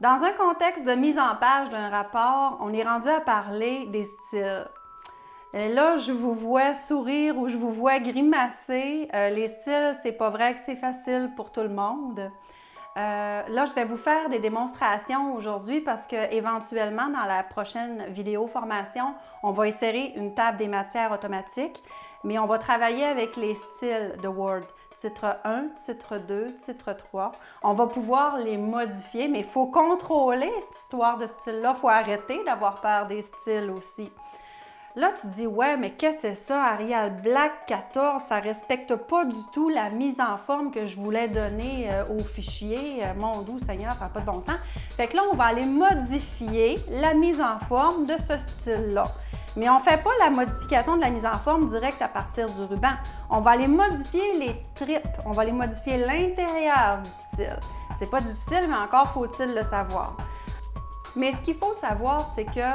Dans un contexte de mise en page d'un rapport, on est rendu à parler des styles. Et là, je vous vois sourire ou je vous vois grimacer. Les styles, c'est pas vrai que c'est facile pour tout le monde. Là, je vais vous faire des démonstrations aujourd'hui parce que éventuellement, dans la prochaine vidéo formation, on va insérer une table des matières automatique, mais on va travailler avec les styles de Word. Titre 1, titre 2, titre 3. On va pouvoir les modifier, mais il faut contrôler cette histoire de style-là. Il faut arrêter d'avoir peur des styles aussi. Là, tu dis, ouais, mais qu'est-ce que c'est ça, Arial Black 14? Ça ne respecte pas du tout la mise en forme que je voulais donner au fichier. Mon doux Seigneur, ça n'a pas de bon sens. Fait que là, on va aller modifier la mise en forme de ce style-là. Mais on ne fait pas la modification de la mise en forme directe à partir du ruban. On va aller modifier les tripes, on va aller modifier l'intérieur du style. C'est pas difficile, mais encore faut-il le savoir. Mais ce qu'il faut savoir, c'est que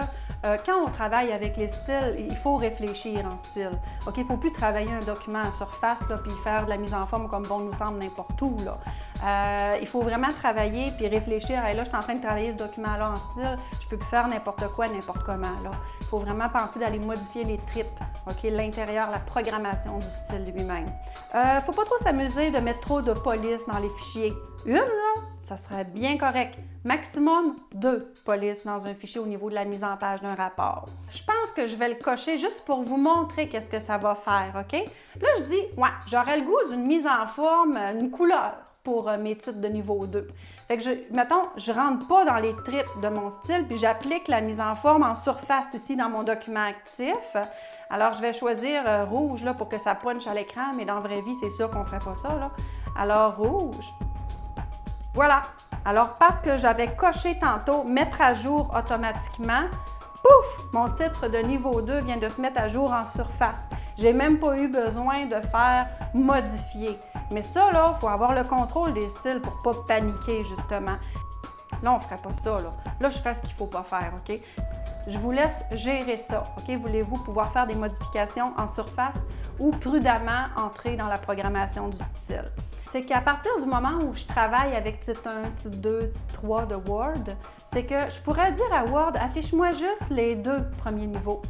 quand on travaille avec les styles, il faut réfléchir en style. OK, il ne faut plus travailler un document en surface puis faire de la mise en forme comme bon nous semble n'importe où. Il faut vraiment travailler puis réfléchir. Hey, là, je suis en train de travailler ce document-là en style, je ne peux plus faire n'importe quoi, n'importe comment. Il faut vraiment penser d'aller modifier les tripes, OK, l'intérieur, la programmation du style lui-même. Il ne faut pas trop s'amuser de mettre trop de police dans les fichiers. Une, là, ça serait bien correct. Maximum 2 polices dans un fichier au niveau de la mise en page d'un rapport. Je pense que je vais le cocher juste pour vous montrer qu'est-ce que ça va faire, OK? Là, je dis, ouais, j'aurais le goût d'une mise en forme, une couleur pour mes titres de niveau 2. Fait que, mettons, je rentre pas dans les tripes de mon style, puis j'applique la mise en forme en surface ici dans mon document actif. Alors, je vais choisir rouge là, pour que ça punche à l'écran, mais dans la vraie vie, c'est sûr qu'on ne ferait pas ça, là. Alors, rouge. Voilà. Alors, parce que j'avais coché tantôt « Mettre à jour automatiquement », pouf! Mon titre de niveau 2 vient de se mettre à jour en surface. J'ai même pas eu besoin de faire « Modifier ». Mais ça, là, il faut avoir le contrôle des styles pour ne pas paniquer, justement. Là, on ne ferait pas ça, là. Là, je fais ce qu'il ne faut pas faire, OK? Je vous laisse gérer ça, OK? Voulez-vous pouvoir faire des modifications en surface ou prudemment entrer dans la programmation du style? C'est qu'à partir du moment où je travaille avec titre 1, titre 2, titre 3 de Word, c'est que je pourrais dire à Word, affiche-moi juste les 2 premiers niveaux.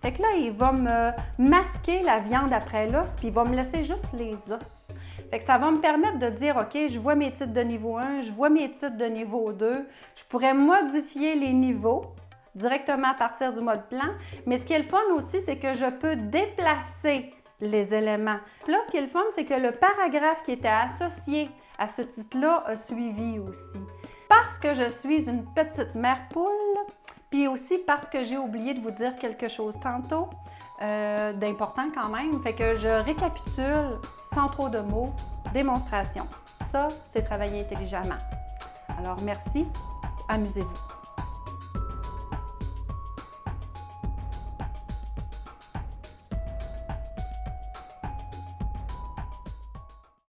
Fait que là, il va me masquer la viande après l'os, puis il va me laisser juste les os. Fait que ça va me permettre de dire, OK, je vois mes titres de niveau 1, je vois mes titres de niveau 2, je pourrais modifier les niveaux directement à partir du mode plan, mais ce qui est le fun aussi, c'est que je peux déplacer les éléments. Là, ce qui est le fun, c'est que le paragraphe qui était associé à ce titre-là a suivi aussi. Parce que je suis une petite mère poule, puis aussi parce que j'ai oublié de vous dire quelque chose tantôt, d'important quand même, fait que je récapitule sans trop de mots, démonstration. Ça, c'est travailler intelligemment. Alors, merci, amusez-vous.